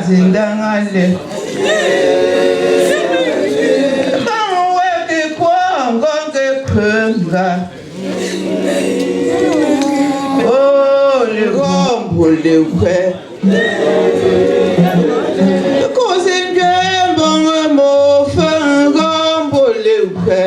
zindangale bangweke konke khwenga oh likombo lekwe kuzinjembo ngemofa kombo lekwe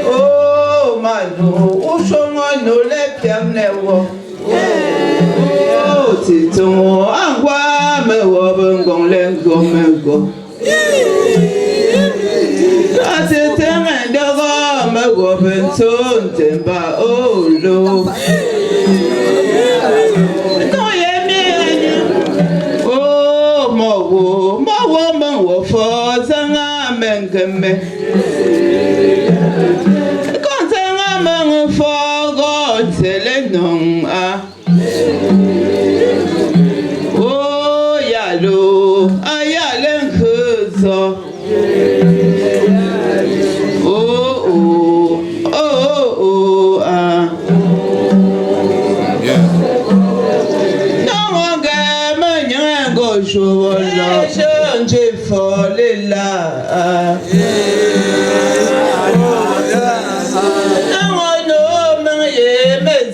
oh mano ushonga no le piamnewo oh tito angwa mewo bengong lengo mengo atete mendogo mewo benton temba oh lo no yemi oh mawo menwo fo zanga mengeme Selenong oh yalo ayalen khuzo oh no wanga manyango shola chanje folela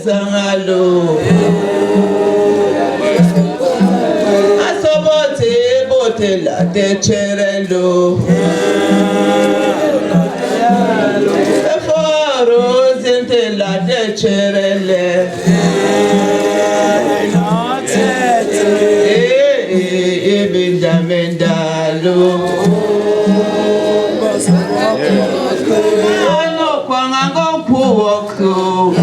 Zangalo asobote bote la de cherelo foro zente la de cherele Benjamindalo ano kwanga ngokuwoko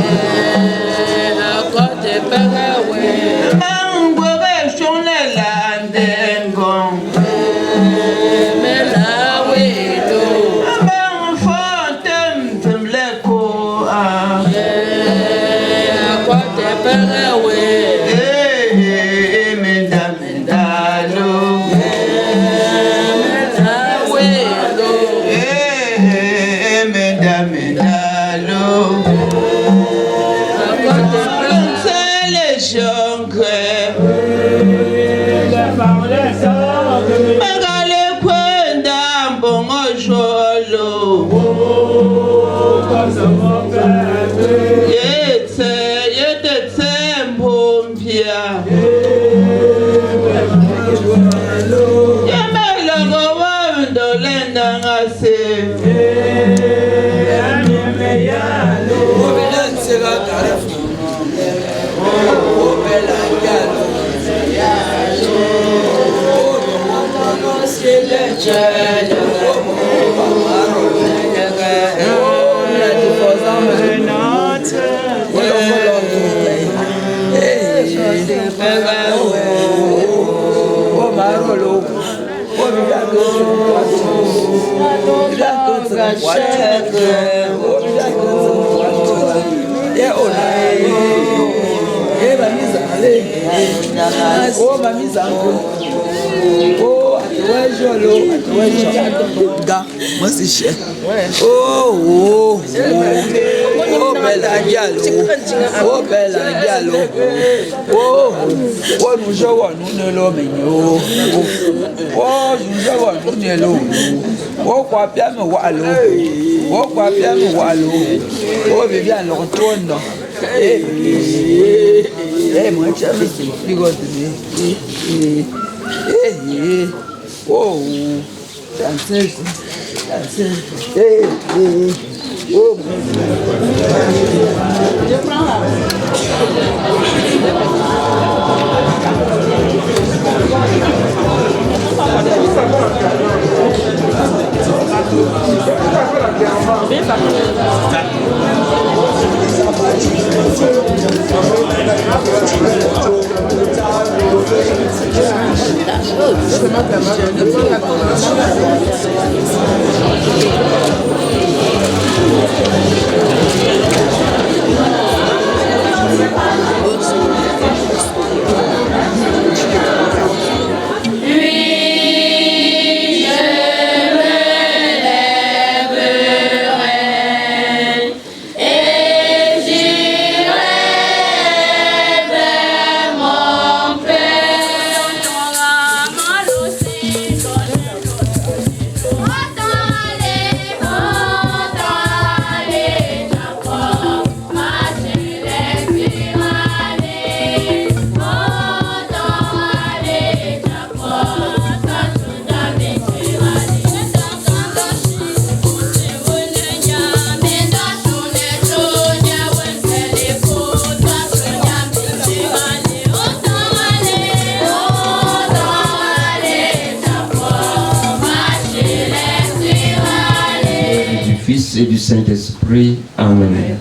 Saint-Esprit. Amen.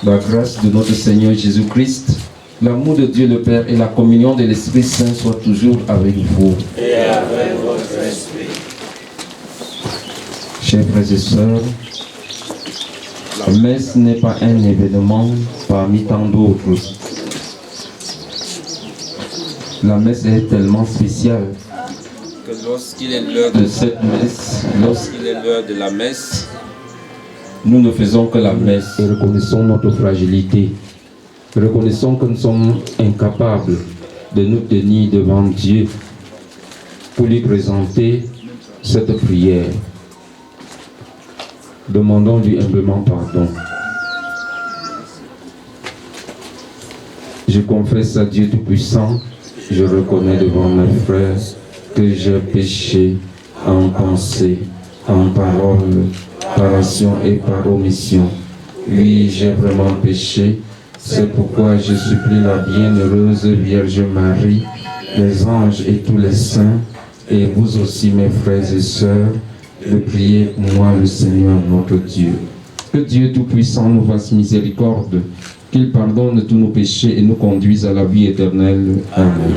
La grâce de notre Seigneur Jésus-Christ, l'amour de Dieu le Père et la communion de l'Esprit Saint soient toujours avec vous. Et avec votre esprit. Chers frères et sœurs, la messe n'est pas un événement parmi tant d'autres. La messe est tellement spéciale que lorsqu'il est l'heure de cette messe, lorsqu'il est l'heure de la messe, nous ne faisons que la messe et reconnaissons notre fragilité. Reconnaissons que nous sommes incapables de nous tenir devant Dieu pour lui présenter cette prière. Demandons-lui humblement pardon. Je confesse à Dieu Tout-Puissant, je reconnais devant mes frères que j'ai péché en pensée, en parole, par action et par omission. Oui, j'ai vraiment péché. C'est pourquoi je supplie la bienheureuse Vierge Marie, les anges et tous les saints, et vous aussi mes frères et sœurs, de prier pour moi le Seigneur notre Dieu. Que Dieu Tout-Puissant nous fasse miséricorde, qu'il pardonne tous nos péchés et nous conduise à la vie éternelle. Amen.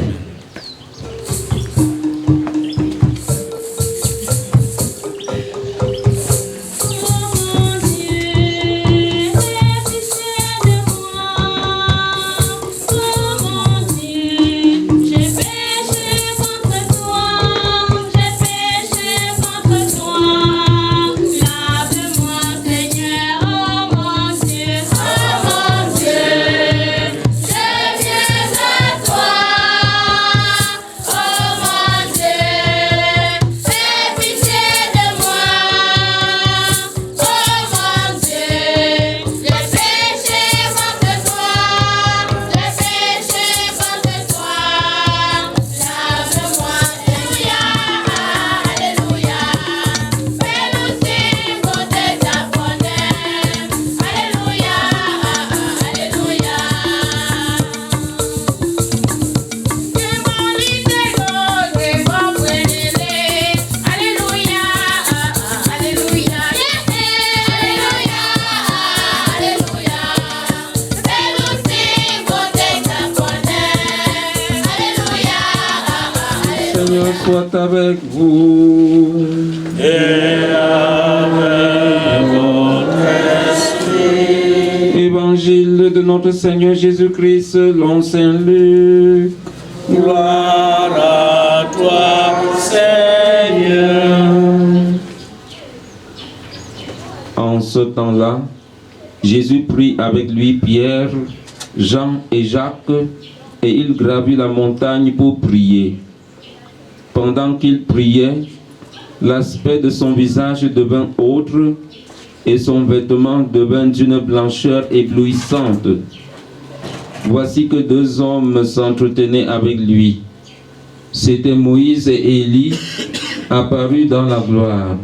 Soit avec vous. Et avec votre esprit. Évangile de notre Seigneur Jésus-Christ selon Saint Luc. Gloire à toi, Seigneur. En ce temps-là, Jésus prit avec lui Pierre, Jean et Jacques, et il gravit la montagne pour prier. Pendant qu'il priait, l'aspect de son visage devint autre et son vêtement devint d'une blancheur éblouissante. Voici que deux hommes s'entretenaient avec lui. C'étaient Moïse et Élie, apparus dans la gloire.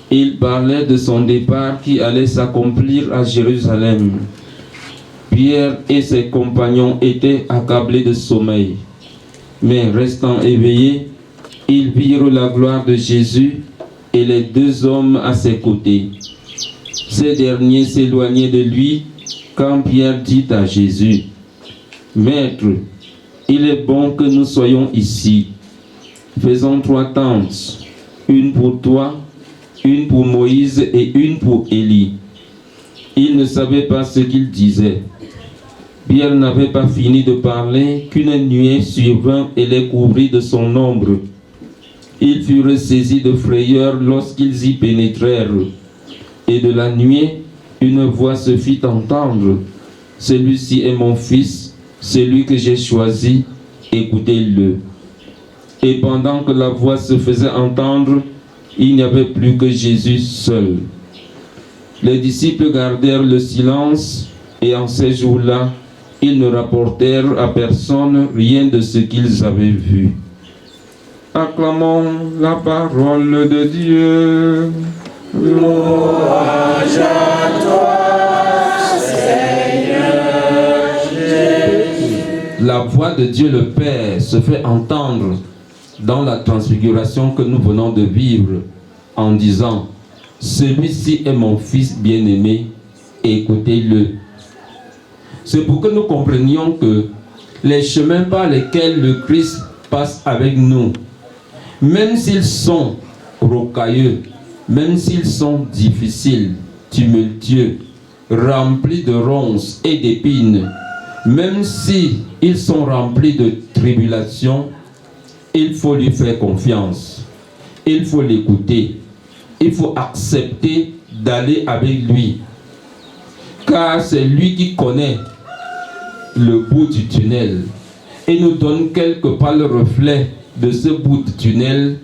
Ils parlaient de son départ qui allait s'accomplir à Jérusalem. Pierre et ses compagnons étaient accablés de sommeil, mais restant éveillés, ils virent la gloire de Jésus et les deux hommes à ses côtés. Ces derniers s'éloignaient de lui quand Pierre dit à Jésus, « Maître, il est bon que nous soyons ici. Faisons 3 tentes, une pour toi, une pour Moïse et une pour Élie. » Il ne savait pas ce qu'il disait. Pierre n'avait pas fini de parler qu'une nuée survint et les couvrit de son ombre. Ils furent saisis de frayeur lorsqu'ils y pénétrèrent. Et de la nuée, une voix se fit entendre. « Celui-ci est mon fils, celui que j'ai choisi, écoutez-le. » Et pendant que la voix se faisait entendre, il n'y avait plus que Jésus seul. Les disciples gardèrent le silence, et en ces jours-là, ils ne rapportèrent à personne rien de ce qu'ils avaient vu. Acclamons la parole de Dieu. Louange à toi, Seigneur Jésus. La voix de Dieu le Père se fait entendre dans la transfiguration que nous venons de vivre en disant « celui-ci est mon fils bien-aimé, écoutez-le. C'est pour que nous comprenions que les chemins par lesquels le Christ passe avec nous, même s'ils sont rocailleux, même s'ils sont difficiles, tumultueux, remplis de ronces et d'épines, même s'ils sont remplis de tribulations, il faut lui faire confiance, il faut l'écouter, il faut accepter d'aller avec lui, car c'est lui qui connaît le bout du tunnel et nous donne quelque part le reflet de ce bout de tunnel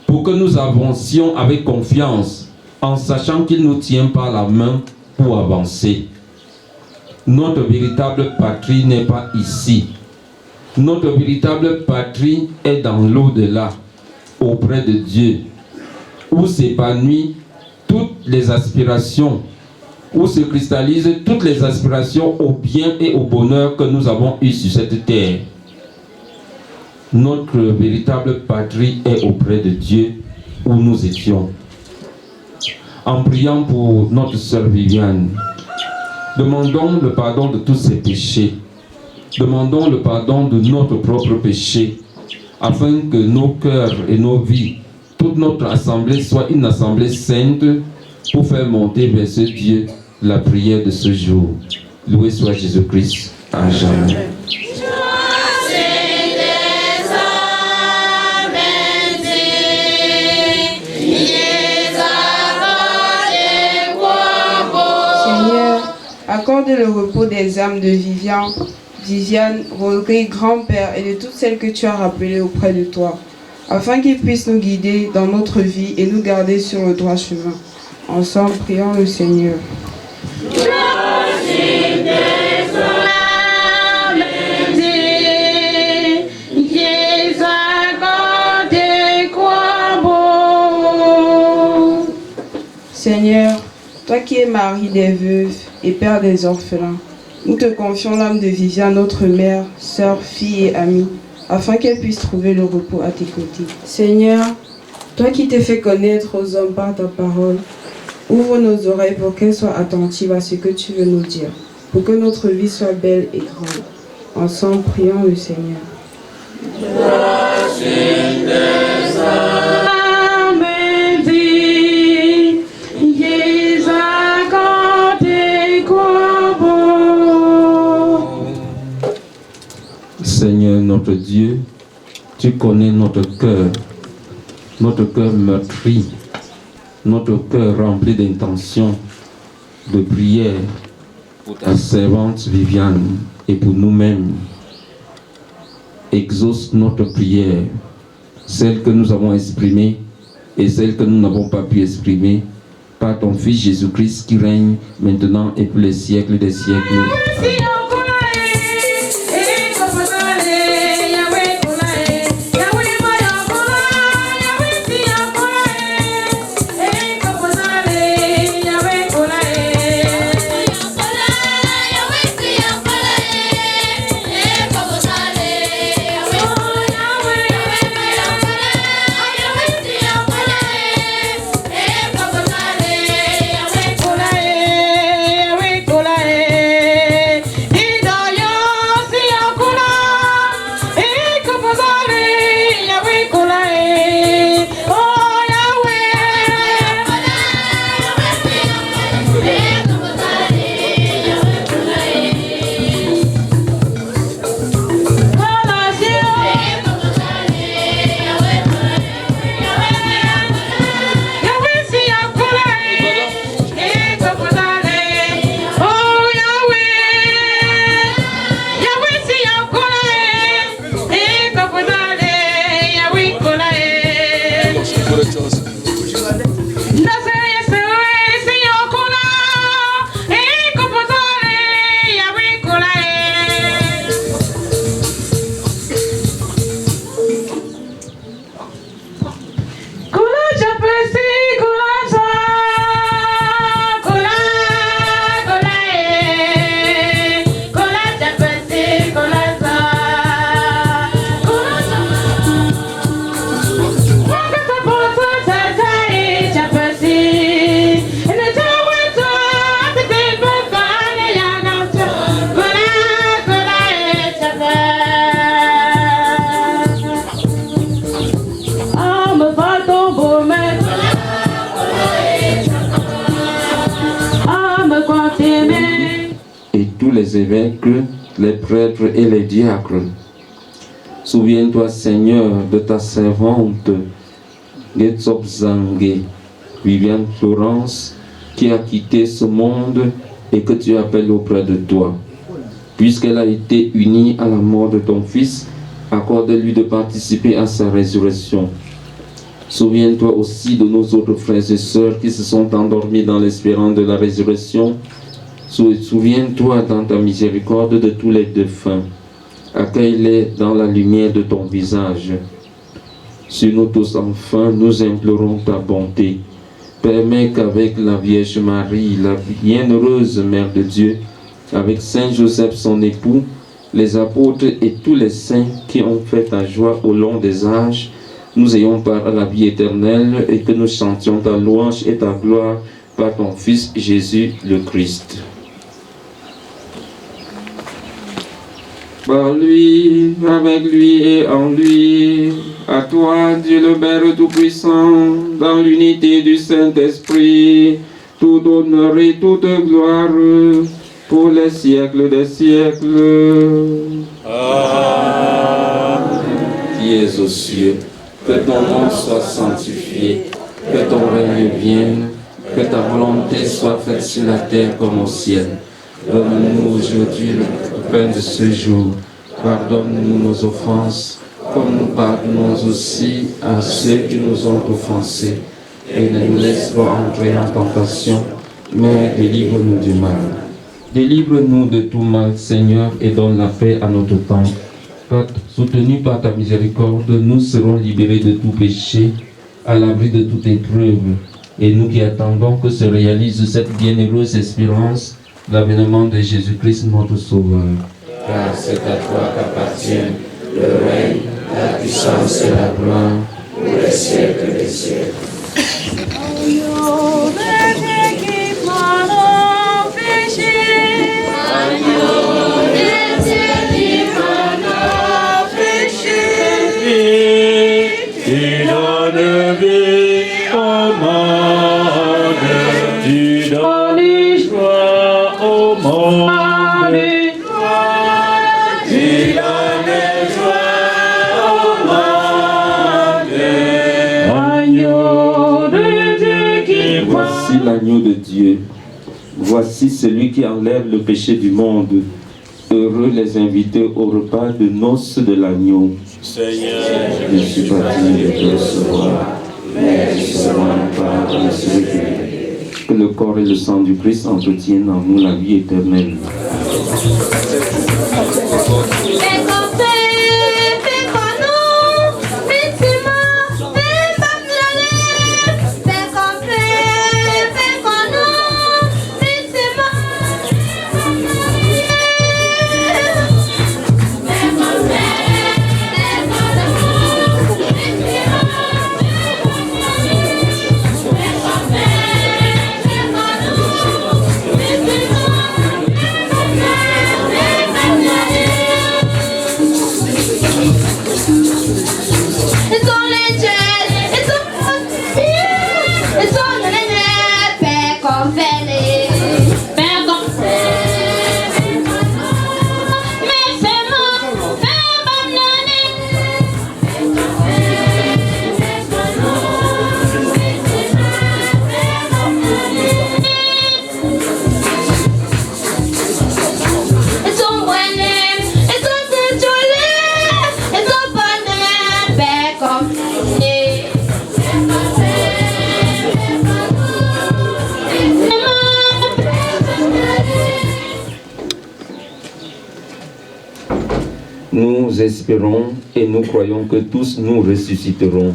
pour que nous avancions avec confiance en sachant qu'il nous tient par la main pour avancer. Notre véritable patrie n'est pas ici. Notre véritable patrie est dans l'au-delà, auprès de Dieu, où s'épanouissent toutes les aspirations, où se cristallisent toutes les aspirations au bien et au bonheur que nous avons eu sur cette terre. Notre véritable patrie est auprès de Dieu, où nous étions. En priant pour notre sœur Viviane, demandons le pardon de tous ses péchés. Demandons le pardon de notre propre péché, afin que nos cœurs et nos vies, toute notre assemblée soit une assemblée sainte pour faire monter vers ce Dieu la prière de ce jour. Loué soit Jésus-Christ à jamais. Seigneur, accorde le repos des âmes de Viviane, Rodrigue, grand-père et de toutes celles que tu as rappelées auprès de toi, afin qu'ils puissent nous guider dans notre vie et nous garder sur le droit chemin. Ensemble, prions le Seigneur. Seigneur, toi qui es mari des veuves et père des orphelins, nous te confions l'âme de Viviane, notre mère, sœur, fille et amie, afin qu'elle puisse trouver le repos à tes côtés. Seigneur, toi qui t'es fait connaître aux hommes par ta parole, ouvre nos oreilles pour qu'elles soient attentives à ce que tu veux nous dire, pour que notre vie soit belle et grande. Ensemble, prions le Seigneur. Seigneur notre Dieu, tu connais notre cœur meurtri, notre cœur rempli d'intentions, de prières pour ta servante Viviane et pour nous-mêmes. Exauce notre prière, celle que nous avons exprimée et celle que nous n'avons pas pu exprimer, par ton Fils Jésus-Christ qui règne maintenant et pour les siècles des siècles. Amen. les évêques, les prêtres et les diacres. Souviens-toi, Seigneur, de ta servante, Getsopzangue, Viviane Florence, qui a quitté ce monde et que tu appelles auprès de toi. Puisqu'elle a été unie à la mort de ton Fils, accorde-lui de participer à sa résurrection. Souviens-toi aussi de nos autres frères et sœurs qui se sont endormis dans l'espérance de la résurrection. Souviens-toi dans ta miséricorde de tous les défunts. Accueille-les dans la lumière de ton visage. Sur nous tous enfin, nous implorons ta bonté. Permets qu'avec la Vierge Marie, la bienheureuse Mère de Dieu, avec Saint Joseph son époux, les apôtres et tous les saints qui ont fait ta joie au long des âges, nous ayons part à la vie éternelle et que nous chantions ta louange et ta gloire par ton Fils Jésus le Christ. Par lui, avec lui et en lui, à toi, Dieu le Père Tout-Puissant, dans l'unité du Saint-Esprit, tout honneur et toute gloire, pour les siècles des siècles. Amen. Qui es aux cieux, que ton nom soit sanctifié, que ton règne vienne, que ta volonté soit faite sur la terre comme au ciel. Donne-nous aujourd'hui le pain de ce jour. Pardonne-nous nos offenses, comme nous pardonnons aussi à ceux qui nous ont offensés. Et ne nous laisse pas entrer en tentation, mais délivre-nous du mal. Délivre-nous de tout mal, Seigneur, et donne la paix à notre temps. Soutenus par ta miséricorde, nous serons libérés de tout péché, à l'abri de toute épreuve. Et nous qui attendons que se réalise cette bienheureuse espérance, l'avènement de Jésus-Christ notre Sauveur. Car c'est à toi qu'appartiennent le règne, la puissance et la gloire pour les siècles des siècles. Voici l'agneau de Dieu. Voici celui qui enlève le péché du monde. Heureux les invités au repas de noces de l'agneau. Seigneur, je ne suis pas digne de te recevoir, mais je serai en part de celui que le corps et le sang du Christ entretiennent en nous la vie éternelle. Nous espérons et nous croyons que tous nous ressusciterons.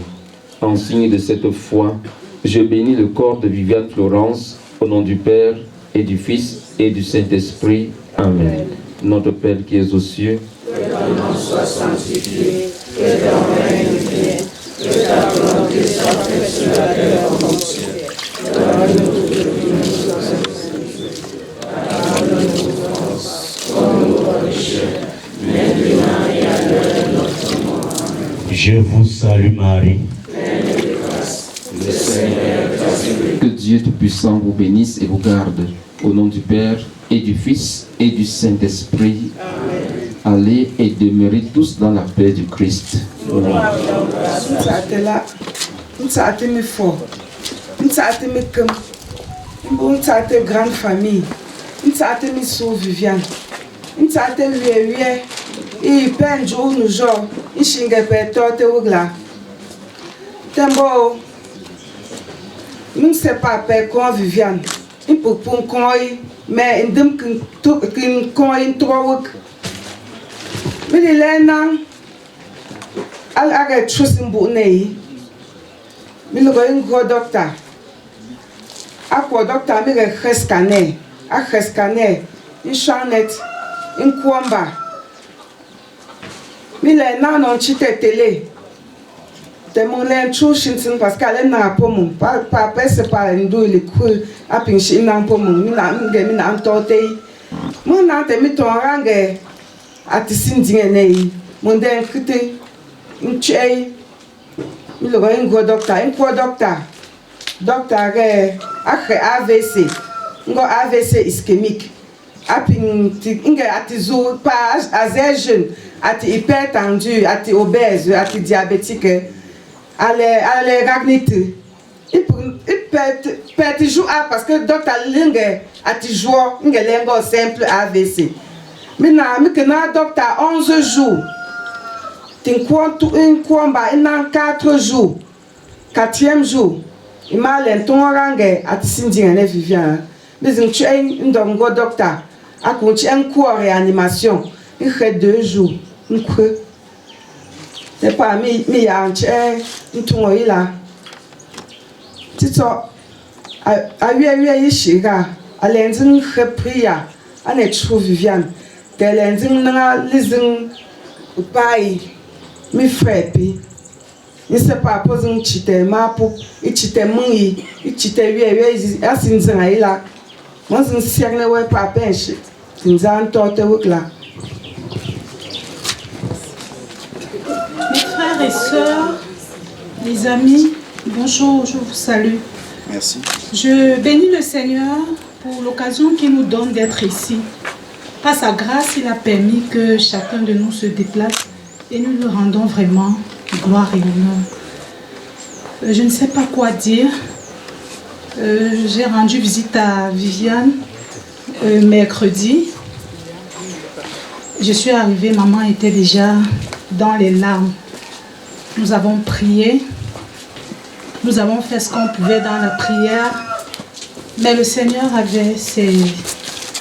En signe de cette foi, je bénis le corps de Viviane Florence, au nom du Père et du Fils et du Saint-Esprit. Amen. Notre Père qui es aux cieux, que ton nom soit sanctifié, que ton règne vienne, que ta volonté soit faite sur la terre comme au ciel. Donne-nous aujourd'hui notre pain. Pardonne-nous nos offenses, comme nous péchés, maintenant et à l'heure de notre mort. Amen. Je vous salue Marie. Pleine de grâce, le Seigneur est avec vous. que Dieu Tout-Puissant vous bénisse et vous garde. Au nom du Père et du Fils et du Saint-Esprit. Allez et demeurez tous dans la paix du Christ. Grande famille. Viviane. Et peine jour nous jour, il chingue pétote ou gla. Tembo, nous sais pas père quand Viviane. Il peut pour coi, mais il dem qu'un coi trop. Mais il est nan. Al arrête chose imbonné. Mais le gros docteur. À quoi docteur me rescaner, à rescaner, une chanette, une combat. Mais les nan ont chité télé. Te mon len chou chintin parce qu'elle n'a pas mon pas c'est pas une douille les coups à pincher n'a pas mon mina mina entorté. Mon n'a te mis ton rang à te sindiner. Mon den crité une chai. Il a un gros docteur, un quoi docteur. Docteur AVC. Un AVC ischémique. Ati pas assez jeune, ati hypertendu, ati obèse, ati diabétique, allez ragnite. Il peut jouer parce que docteur Linge ati jouer une langue simple AVC. Maintenant, maintenant docteur 11 jours. Tin compte un combat en 4 jours. 4e jour, il m'a l'enton rangé ati sindine Viviane. Mais tu es un docteur. A continué un cours en réanimation. Il fait 2 jours. Il n'est pas mis en chair. Il est là. C'est ça. À 8 chira. À lundi, il fait prière. On est trop Viviane. De lundi, on a les paille. Mais frère, il ne sait pas poser un chité. Il chité mouillé. Il chité 8. Il a signé là. Moi, je ne sais pas pencher. Mes frères et sœurs, les amis, bonjour, je vous salue. Merci. Je bénis le Seigneur pour l'occasion qu'il nous donne d'être ici. Par sa grâce, il a permis que chacun de nous se déplace et nous lui rendons vraiment gloire et honneur. Je ne sais pas quoi dire. J'ai rendu visite à Viviane mercredi. Je suis arrivée, maman était déjà dans les larmes. Nous avons prié, nous avons fait ce qu'on pouvait dans la prière, mais le Seigneur avait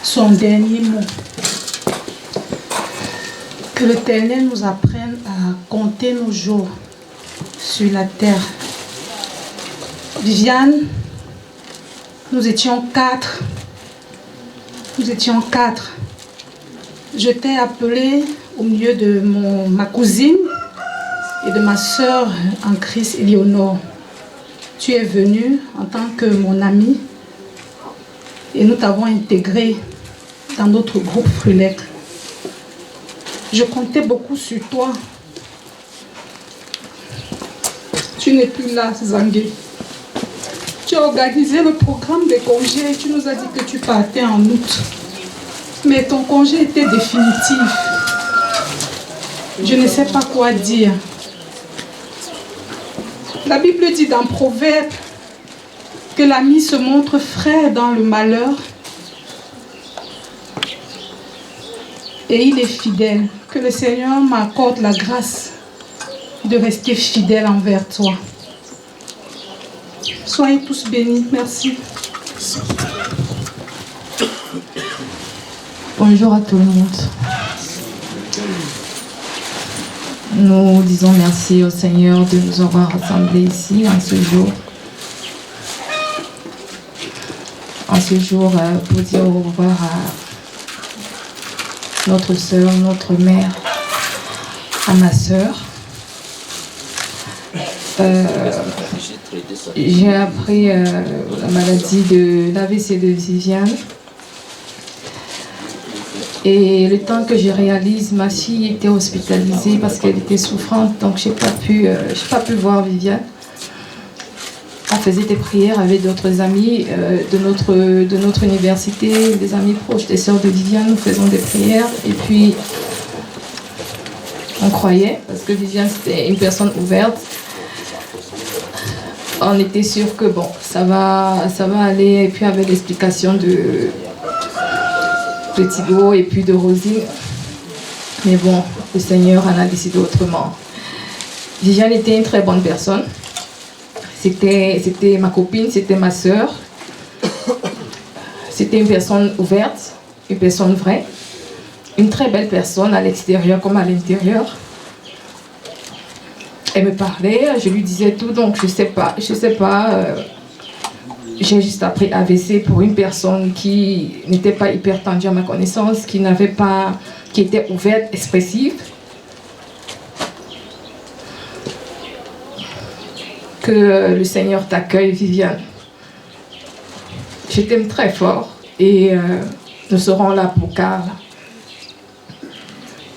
son dernier mot. Que l'Éternel nous apprenne à compter nos jours sur la terre. Viviane, nous étions 4. Nous étions 4. Je t'ai appelé au milieu de ma cousine et de ma sœur en Christ, Éléonore. Tu es venue en tant que mon amie et nous t'avons intégré dans notre groupe Frulec. Je comptais beaucoup sur toi. Tu n'es plus là, Zangé. Tu as organisé le programme des congés et tu nous as dit que tu partais en août. Mais ton congé était définitif. Je ne sais pas quoi dire. La Bible dit dans Proverbe que l'ami se montre frère dans le malheur et il est fidèle. Que le Seigneur m'accorde la grâce de rester fidèle envers toi. Soyez tous bénis. Merci. Bonjour à tout le monde. Nous disons merci au Seigneur de nous avoir rassemblés ici en ce jour. En ce jour pour dire au revoir à notre sœur, notre mère, à ma sœur. J'ai appris la maladie de l'AVC de Viviane. Et le temps que je réalise, ma fille était hospitalisée parce qu'elle était souffrante, donc j'ai pas pu voir Viviane. À faisait des prières avec d'autres amis de notre université, des amis proches, des sœurs de Viviane. Nous faisons des prières et puis on croyait, parce que Viviane c'était une personne ouverte. On était sûr que bon, ça va aller, et puis avec l'explication de Thibaut et puis de Rosine. Mais bon, le Seigneur en a décidé autrement. Viviane était une très bonne personne. C'était ma copine, c'était ma sœur. C'était une personne ouverte, une personne vraie. Une très belle personne à l'extérieur comme à l'intérieur. Elle me parlait, je lui disais tout, donc je sais pas. J'ai juste appris AVC pour une personne qui n'était pas hyper tendue à ma connaissance, qui était ouverte, expressive. Que le Seigneur t'accueille, Viviane. Je t'aime très fort et nous serons là pour Carl.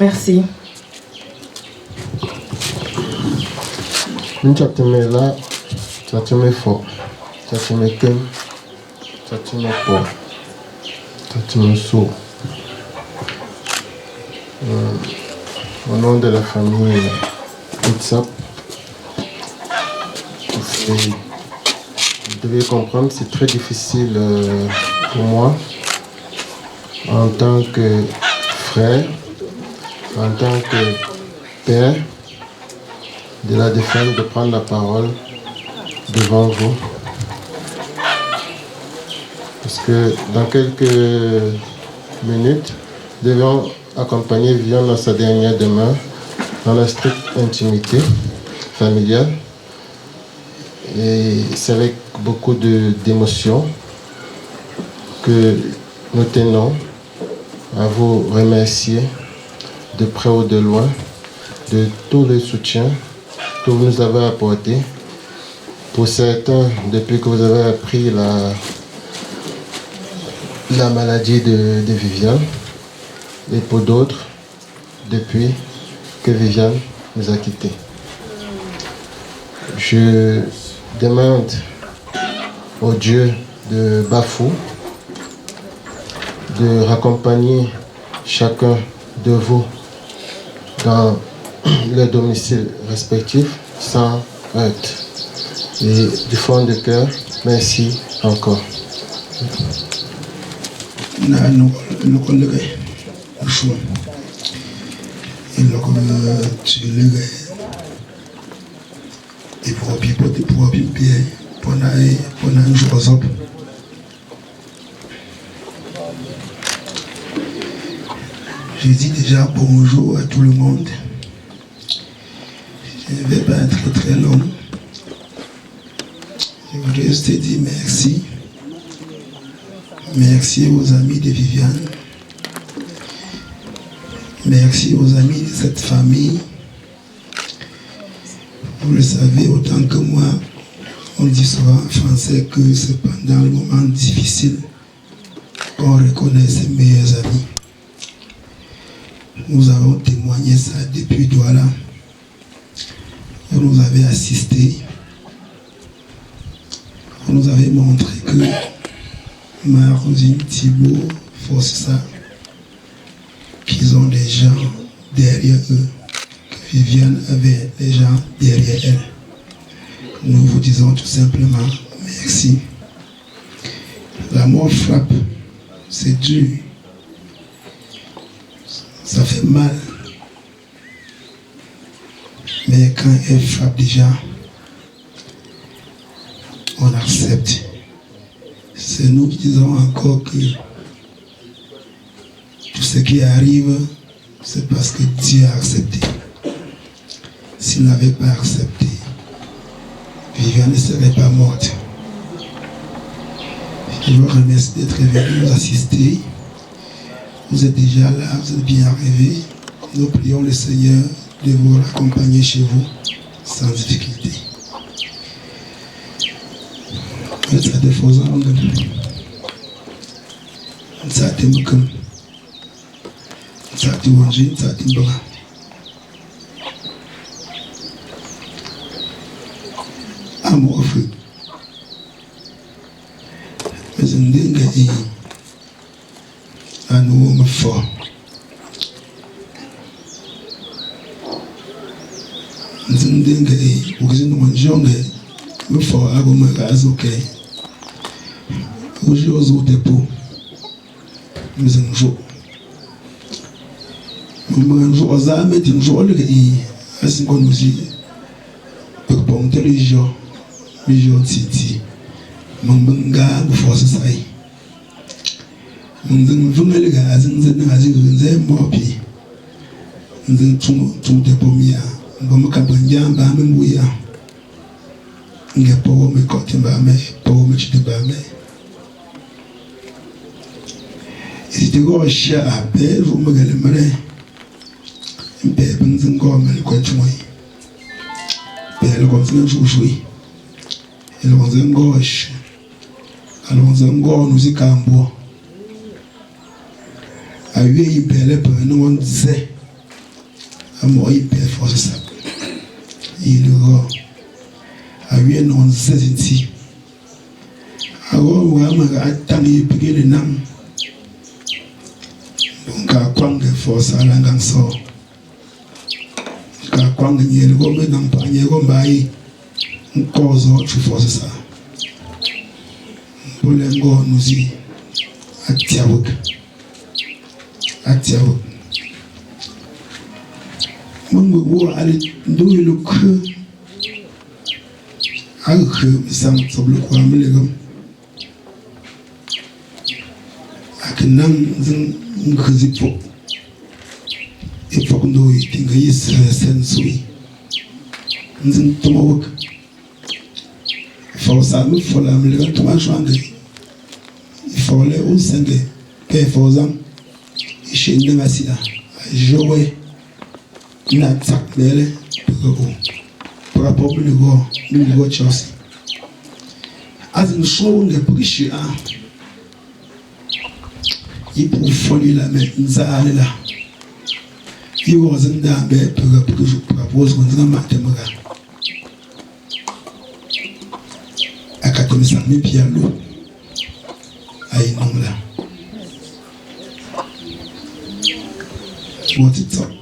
Merci. Tu as là, tu as fort, tu as cœur, tu as fort, tu as sourd. Au nom de la famille WhatsApp, vous devez comprendre, c'est très difficile pour moi, en tant que frère, en tant que père, de la défendre, de prendre la parole devant vous. Parce que dans quelques minutes, nous devons accompagner Viviane dans sa dernière demeure, dans la stricte intimité familiale. Et c'est avec beaucoup d'émotion que nous tenons à vous remercier de près ou de loin de tout le soutien que vous nous avez apporté. Pour certains, depuis que vous avez appris la maladie de Viviane, et pour d'autres, depuis que Viviane nous a quittés. Je demande au Dieu de Bafou de raccompagner chacun de vous dans leur domicile respectif sans heurte. Et du fond de cœur, merci encore. Je dis déjà bonjour à tout le monde. Je ne vais pas être très long. Je voudrais juste te dire merci. Merci aux amis de Viviane. Merci aux amis de cette famille. Vous le savez autant que moi, on dit souvent en français que c'est pendant le moment difficile qu'on reconnaît ses meilleurs amis. Nous avons témoigné ça depuis Douala. Vous nous avez assisté. Vous nous avez montré que Rosine, Thibaut, Fossa, qu'ils ont des gens derrière eux. Que Viviane avait des gens derrière elle. Nous vous disons tout simplement merci. La mort frappe. C'est dur. Ça fait mal. Mais quand elle frappe déjà, on accepte. C'est nous qui disons encore que tout ce qui arrive, c'est parce que Dieu a accepté. S'il n'avait pas accepté, Viviane ne serait pas morte. Je vous remercie d'être venu nous assister. Vous êtes déjà là, vous êtes bien arrivés. Nous prions le Seigneur de vous accompagner chez vous sans difficulté. Ça te fait ça te moquem, ça te wange, ça te bra. Amour feu, à nous me fort. Nzindenge ukizini mwanjonge me fort à vous me gazoke. Aujourd'hui au dépôt, nous avons joué. Nous avons joué aux armes et nous jouons le pays. Ainsi qu'on nous dit, pour ponter les gens, titi. Nous avons gagné force ça. Nous avons vu les gars, nous avons morbi. Nous avons tout dépôt mia. Nous avons capable de me mouiller. Nous avons pas me côté bamé, pas me chiter bamé. C'était quoi cher à paix, vous me gagnerez. Paix, vous n'en gagnez quoi de moi. Paix, le continent joué. Et le continent gauche. Alors, nous avons nous y cambo. À 8 paix, nous on disait. À moi, il paix, force ça. Il le rend. À 8, nous on disait ici. Alors, on va attendre et payer les noms. Donc, quand on force à la ganso, quand on y est, on met dans le panier, on va y cause autre force ça. Pour les gars, nous y à Tiaouk. Mon goût à l'eau le creux. À le creux, ça me semble quoi, me les gars. À que n'en ngrizipo epok ndo itinga yisensui nzin tomok fawsa mi fola mi le to ashwange ifole usenge pe fozam ishinde ngasia jowe na tsak lele pour rapport le go Chelsea azin show nge pukishi a il pour folie la main nzale là il was in da be pour je propose qu'on dira matemaga akatomi sa mi piano ay non là what it's up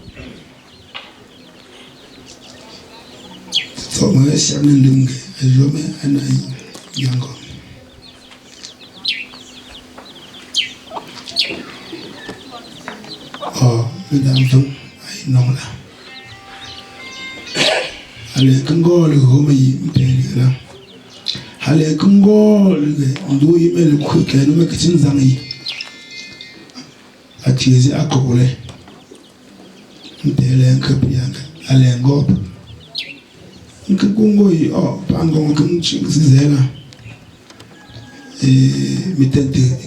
so moi c'est un lingue je mets un yango. Oh, mesdames, aïe non là. Allez, quand le homme est là. Allez, quand le doux il met le coup que nous mettons dans zangi. A tirer à coller. Impélé un peu bien. Allez, un gobe. Un peu gongo y oh, pas un gongo comme tu sais là. Et mettez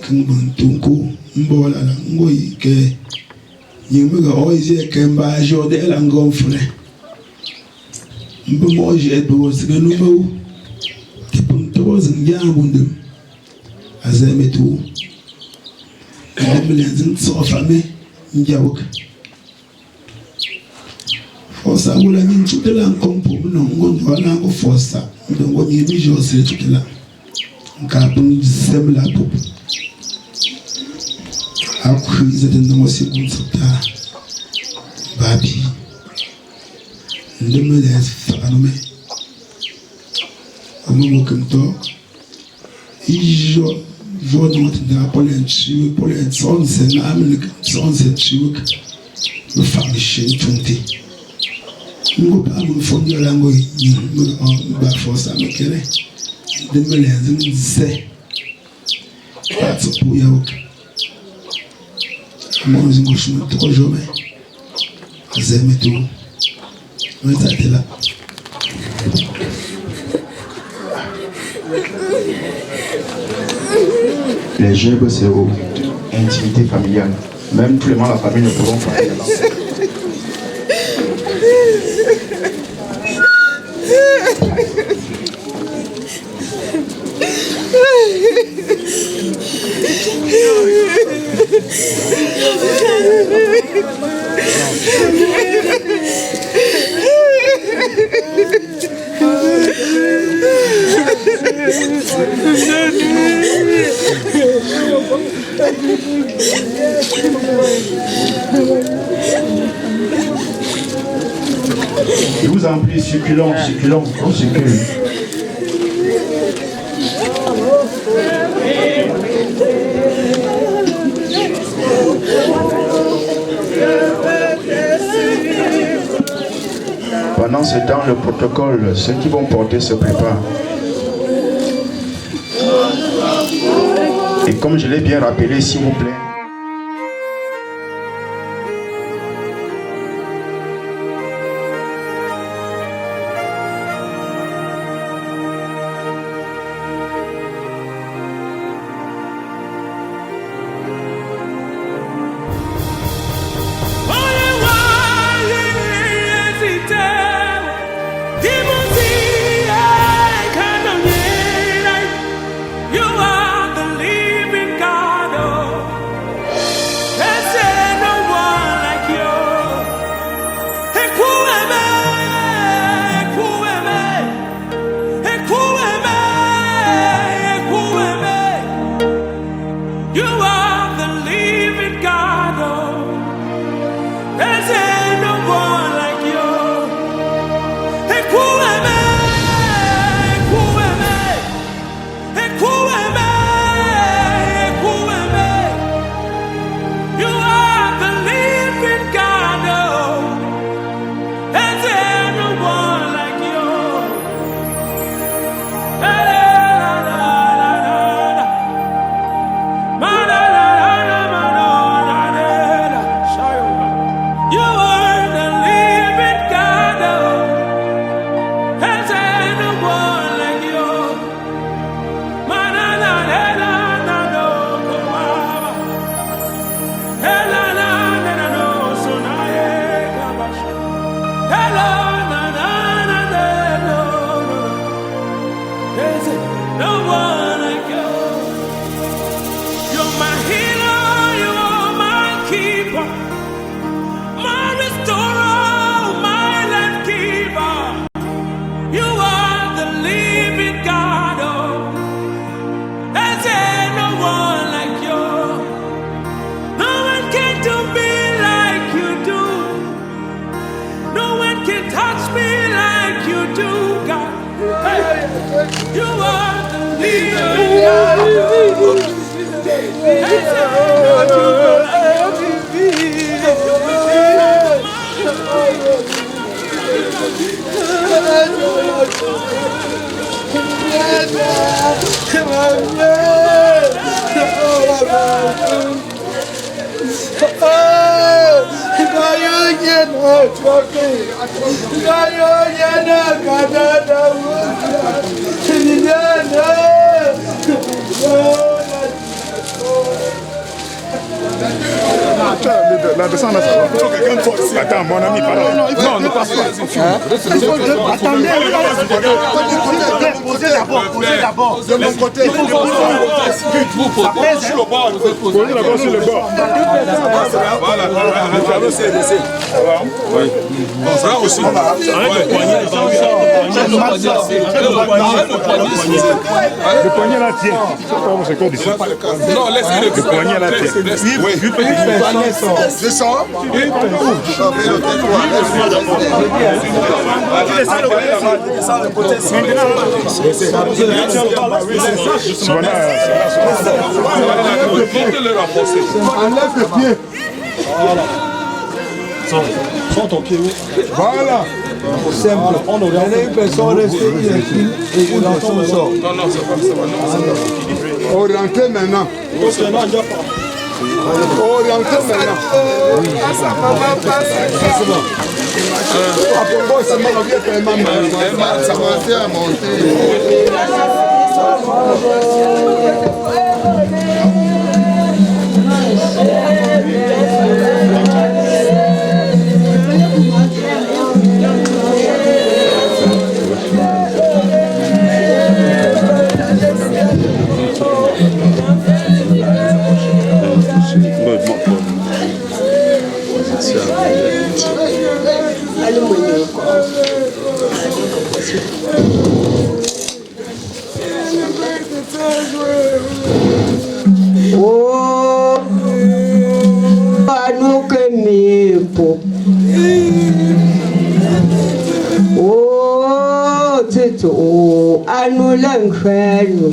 quand on tourne, on boit là, on boit que you make always a can buy your day and go for it. But more yet was the no keep on towards and young with them as I met to millions and so for me in Jawk. For some will I mean to the land compo, no one to allow for some, don't want you visual say to the land. Carbon similar poop. How crazy the most of that baby. The mother's family. A moment can talk. Is your not the Poland Chivik, Poland sons and American sons and Chivik. The family shame 20. You go back for your language, back for some killer. The millions say that's a poor yoke. Moi, je me suis trop jamais. J'aime tout. On est arrêté là. Les jeunes, c'est intimité familiale. Même tous les membres de la famille ne pourront pas aller là. Je vous en prie, circulons, on circule. Pendant ce temps, le protocole, ceux qui vont porter se préparent. Et comme je l'ai bien rappelé, s'il vous plaît, La descente, attends, mon ami, pardon. Non, ne passe pas. Attendez, posez d'abord. De mon côté. Posez d'abord sur le bord. Voilà, le tableau s'est baissé. Oui. Ça aussi. Arrête le poignet. Le poignet là tient. C'est quoi d'ici? Non, laissez le poignet là tient. Oui, descends. Enlève le pied. Sors ton pied. Voilà. Simple. On a une personne restée et l'enfant sort. Non, c'est pas. Orientez maintenant. Orientez maintenant. Ça m'a fait à monter. Allez, tito anu lenkhenu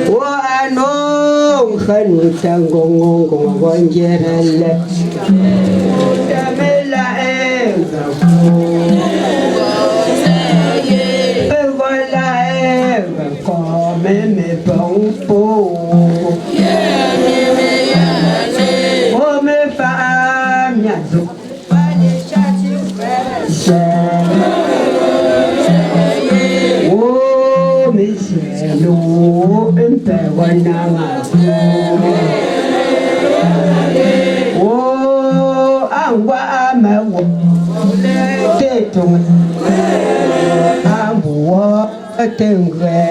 o anu khanu tangongongo ngonjerele tamela enga voilà enga comme me pompo o me famia zo oh Michelle, oh angwa amawo tetung ambo tengwe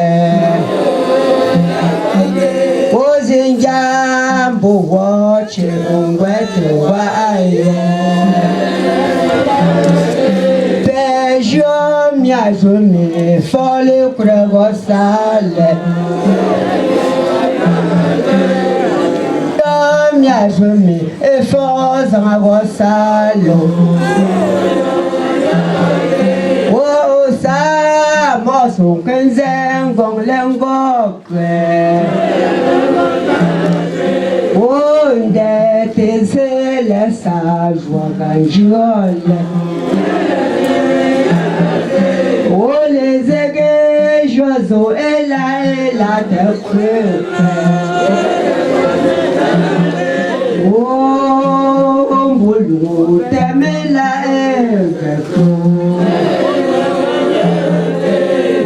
oh zinjambo watch ngwe twa je m'y venais folle pour sale je m'y venais et force à sale oh ça moi son quinzaine vont l'invoquer oh d'être c'est la sage voix oh les aiguilles, joiseaux, et la te oh, boulot, t'aimes la haine. Oh,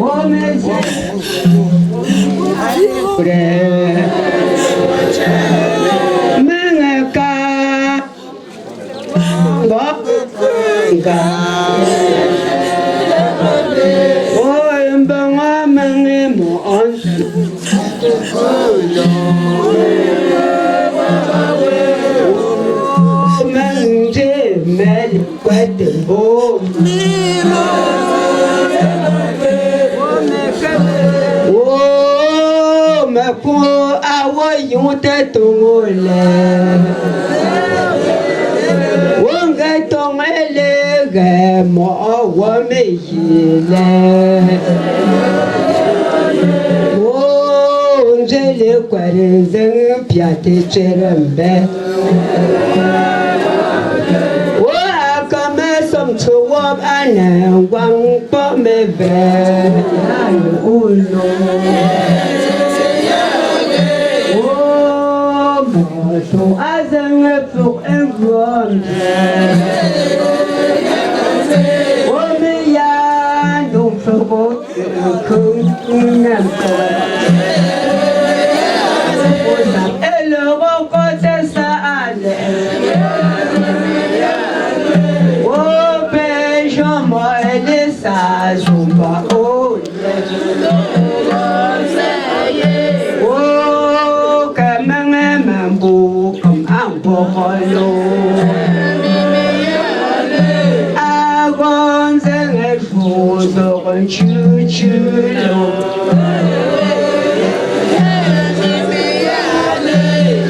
mais oh, ma peau a voyons tête au lait. On gagne ton élève, moi, on me oh, j'ai les quarantaines, piaté, tcherembe. To walk and one for me bed. Oh no. Oh, so as a for everyone. Oh, me, ya don't forget hello, what is that? Zumba, oh, oh, come on, mambo, come on, boholo. I want the food, the choo-choo.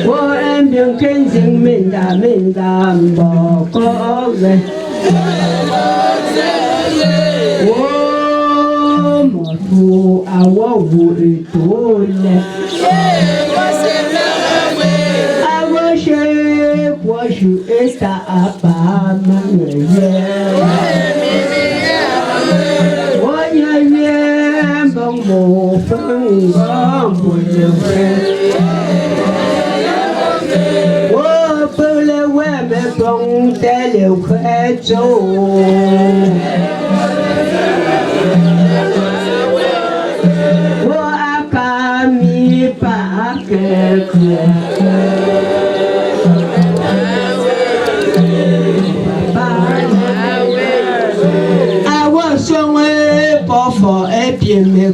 Oh, and you can sing minda, boko. Oh, mon awa wo etole. Awa she washu esta apa manye. Oya ye bongo fango boye. Oh, pele webe bong tele kweto. I was somewhere for a pied me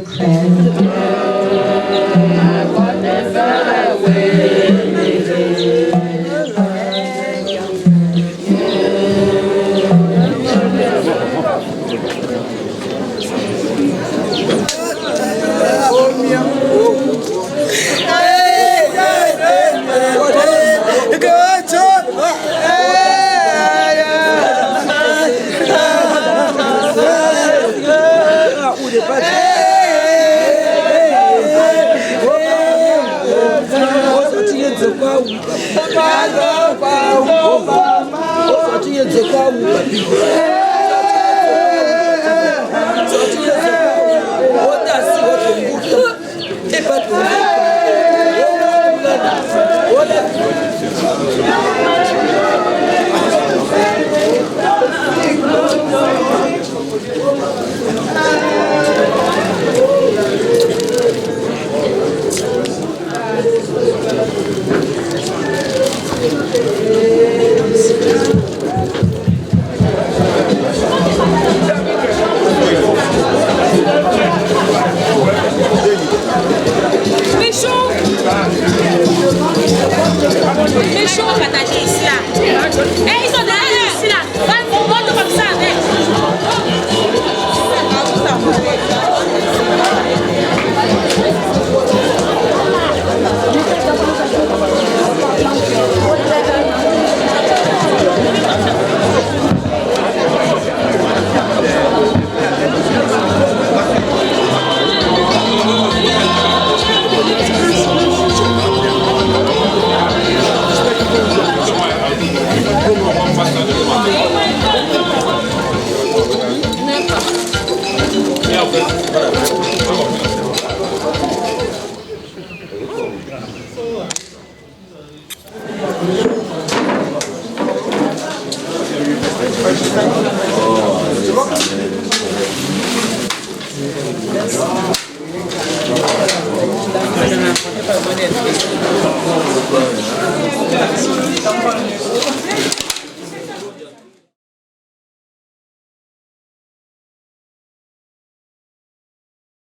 Merci.